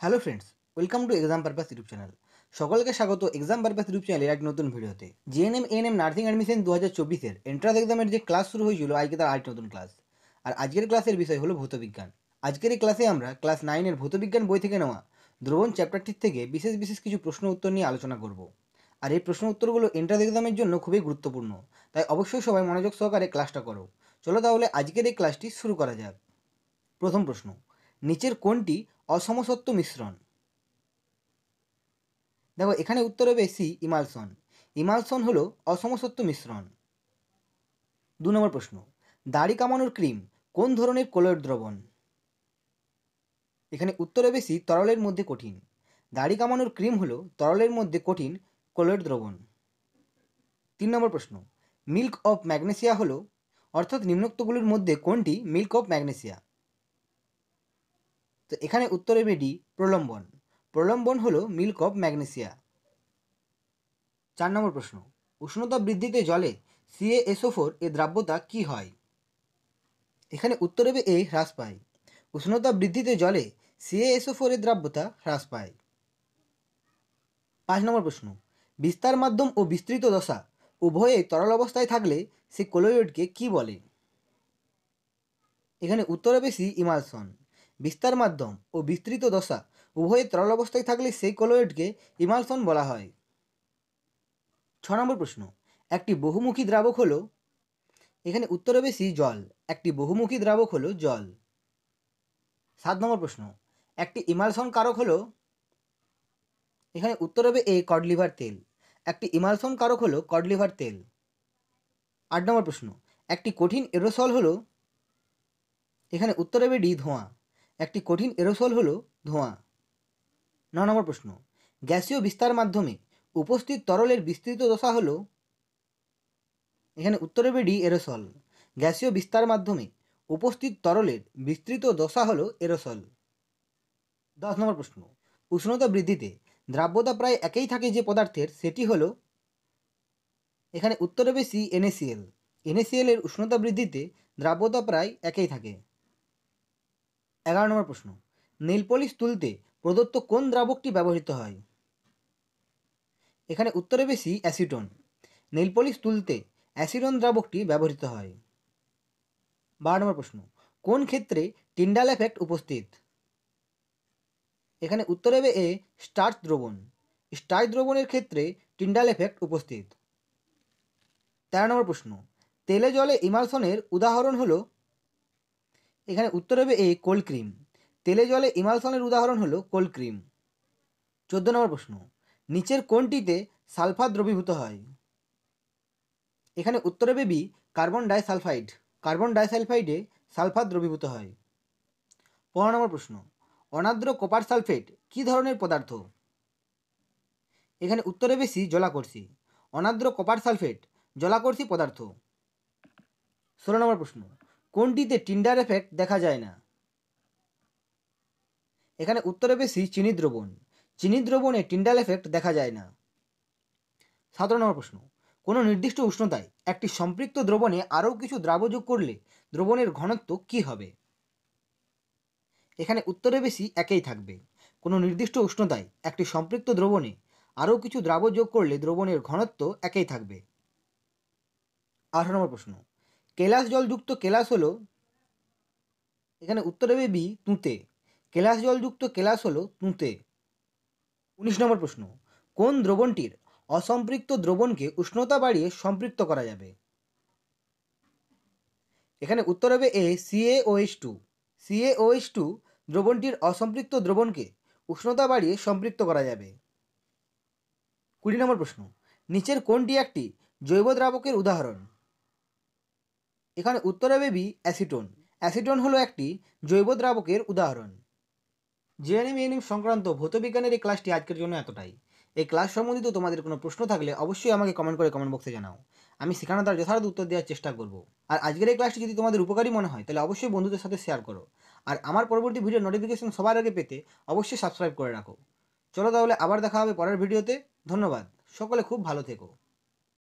Hello friends, welcome to exam purpose YouTube channel. সকলকে স্বাগত exam purpose YouTube চ্যানেলের এক নতুন ভিডিওতে। জিএনএম এএনএম নার্সিং অ্যাডমিশন 2024-এর এন্ট্রান্স এক্সামের যে ক্লাস শুরু হয়েছিল, আজকে তার আরেকটি নতুন ক্লাস। আর আজকের ক্লাসের বিষয় হলো ভৌতবিজ্ঞান। আজকের এই ক্লাসে আমরা ক্লাস 9-এর ভৌতবিজ্ঞান বই থেকে নেওয়া দ্রবণ চ্যাপ্টারটির থেকে বিশেষ বিশেষ কিছু প্রশ্ন উত্তর নিয়ে আলোচনা করব। আর এই প্রশ্ন উত্তরগুলো এন্ট্রান্স এক্সামের জন্য খুবই গুরুত্বপূর্ণ, তাই অবশ্যই সবাই মনোযোগ সহকারে ক্লাসটা করো। চলো তাহলে আজকের এই ক্লাসটি শুরু করা যাক। প্রথম প্রশ্ন, নিচের কোনটি অসমসত্ব মিশ্রণ? দেখো, এখানে উত্তর হবে সি, ইমালসন। ইমালসন হলো অসমসত্ব মিশ্রণ। 2 নম্বর প্রশ্ন, দাড়ি কামানোর ক্রিম কোন ধরনের কলয়েড দ্রবণ? এখানে উত্তর হবে সি, তরলের মধ্যে কঠিন। দাড়ি কামানোর ক্রিম হলো তরলের মধ্যে কঠিন কলয়েড দ্রবণ। 3 নম্বর প্রশ্ন, মিল্ক অফ ম্যাগনেসিয়া হলো, অর্থাৎ নিম্নোক্তগুলির মধ্যে কোনটি মিল্ক অফ ম্যাগনেসিয়া? তো এখানে উত্তর হবে ডি, প্রলম্বন। প্রলম্বন হলো মিল্ক অফ ম্যাগনেসিয়া। 4 নম্বর প্রশ্ন, উষ্ণতা বৃদ্ধিতে জলে CaSO4 এর দ্রাব্যতা কি হয়? এখানে উত্তর হবে এ, হ্রাস পায়। উষ্ণতা বৃদ্ধিতে জলে CaSO4 এর দ্রাব্যতা হ্রাস পায়। 5 নম্বর প্রশ্ন, বিস্তার মাধ্যম ও বিস্তৃত দশা উভয়ে তরল অবস্থায় থাকলে সে কলয়েডকে কি বলে? এখানে উত্তর হবে সি, ইমালসন। বিস্তার মাধ্যম ও বিস্তৃত দশা উভয়ে তরল অবস্থায় থাকলে সেই কলয়েডকে ইমালসন বলা হয়। 6 নম্বর প্রশ্ন, একটি বহুমুখী দ্রাবক হলো, এখানে উত্তর হবে সি, জল। একটি বহুমুখী দ্রাবক হলো জল। 7 নম্বর প্রশ্ন, একটি ইমালসন কারক হলো, এখানে উত্তর হবে এ, কড লিভার তেল। একটি ইমালসন কারক হলো কড লিভার তেল। 8 নম্বর প্রশ্ন, একটি কঠিন এরোসল হলো, এখানে উত্তর হবে ডি, ধোঁয়া। একটি কঠিন এরোসল হলো ধোঁয়া। 9 নম্বর প্রশ্ন, গ্যাসীয় বিস্তার মাধ্যমে উপস্থিত তরলের বিস্তৃত দশা হলো, এখানে উত্তর হবে ডি, এরোসল। গ্যাসীয় বিস্তার মাধ্যমে উপস্থিত তরলের বিস্তৃত দশা হলো এরোসল। 10 নম্বর প্রশ্ন, উষ্ণতা বৃদ্ধিতে দ্রাব্যতা প্রায় একই থাকে যে পদার্থের, সেটি হলো, এখানে উত্তর হবে সি, NaCl। NaCl এর উষ্ণতা বৃদ্ধিতে দ্রাব্যতা প্রায় একই থাকে। 11 নম্বর প্রশ্ন, নেল পলিশ তুলতে প্রদত্ত কোন দ্রাবকটি ব্যবহৃত হয়? এখানে উত্তর হবে সি, অ্যাসিটন। নেল পলিশ তুলতে অ্যাসিটন দ্রাবকটি ব্যবহৃত হয়। 12 নম্বর প্রশ্ন, কোন ক্ষেত্রে টিন্ডাল এফেক্ট উপস্থিত? এখানে উত্তর হবে এ, স্টার্চ দ্রবণ। স্টার্চ দ্রবণের ক্ষেত্রে টিন্ডাল এফেক্ট উপস্থিত। 13 নম্বর প্রশ্ন, তেলে জলে ইমালসনের উদাহরণ হলো, এখানে উত্তর হবে এ, কোল্ড ক্রিম। তেলে জলে ইমালসনের উদাহরণ হলো কোল্ড ক্রিম। 14 নম্বর প্রশ্ন, নিচের কোনটিতে সালফার দ্রবীভূত হয়? এখানে উত্তর হবে বি, কার্বন ডাইসালফাইড। কার্বন ডাইসালফাইডে সালফার দ্রবীভূত হয়। 15 নম্বর প্রশ্ন, অনার্দ্র কপার সালফেট কী ধরনের পদার্থ? এখানে উত্তর হবে সি, জলাকর্ষী। অনার্দ্র কপার সালফেট জলাকর্ষী পদার্থ। 16 নম্বর প্রশ্ন, কোনটিতে টিন্ডার এফেক্ট দেখা যায় না? এখানে উত্তর হবে সি, চিনি দ্রবণ। চিনি দ্রবণে টিন্ডাল এফেক্ট দেখা যায় না। 17 নম্বর প্রশ্ন, কোনো নির্দিষ্ট উষ্ণতায় একটি সম্পৃক্ত দ্রবণে আরও কিছু দ্রাব যোগ করলে দ্রবণের ঘনত্ব কী হবে? এখানে উত্তর হবে সি, একই থাকবে। কোনো নির্দিষ্ট উষ্ণতায় একটি সম্পৃক্ত দ্রবণে আরও কিছু দ্রাব যোগ করলে দ্রবণের ঘনত্ব একই থাকবে। 18 নম্বর প্রশ্ন, কেলাস জলযুক্ত কেলাস হলো, এখানে উত্তর হবে বি, তুঁতে। কেলাস জলযুক্ত কেলাস হলো তুঁতে। 19 নম্বর প্রশ্ন, কোন দ্রবণটির অসম্পৃক্ত দ্রবণকে উষ্ণতা বাড়িয়ে সম্পৃক্ত করা যাবে? এখানে উত্তর হবে এ, CaOH2। CaOH2 দ্রবণটির অসম্পৃক্ত দ্রবণকে উষ্ণতা বাড়িয়ে সম্পৃক্ত করা যাবে। 20 নম্বর প্রশ্ন, নিচের কোনটি একটি জৈব দ্রাবকের উদাহরণ? এখানে উত্তর হবে বি, অ্যাসিটোন। অ্যাসিটোন হলো একটি জৈব দ্রাবকের উদাহরণ। জিএনএম এএনএম সংক্রান্ত ভৌতবিজ্ঞানের এই ক্লাসটি আজকের জন্য এতটাই। এই ক্লাস সম্বন্ধিত তোমাদের কোনো প্রশ্ন থাকলে অবশ্যই আমাকে কমেন্ট করে কমেন্ট বক্সে জানাও। আমি সেখানে তার যথাযথ উত্তর দেওয়ার চেষ্টা করব। আর আজকের এই ক্লাসটি যদি তোমাদের উপকারী মনে হয় তাহলে অবশ্যই বন্ধুদের সাথে শেয়ার করো। আর আমার পরবর্তী ভিডিও নোটিফিকেশন সবার আগে পেতে অবশ্যই সাবস্ক্রাইব করে রাখো। চলো তাহলে আবার দেখা হবে পরের ভিডিওতে। ধন্যবাদ। সকলে খুব ভালো থেকো।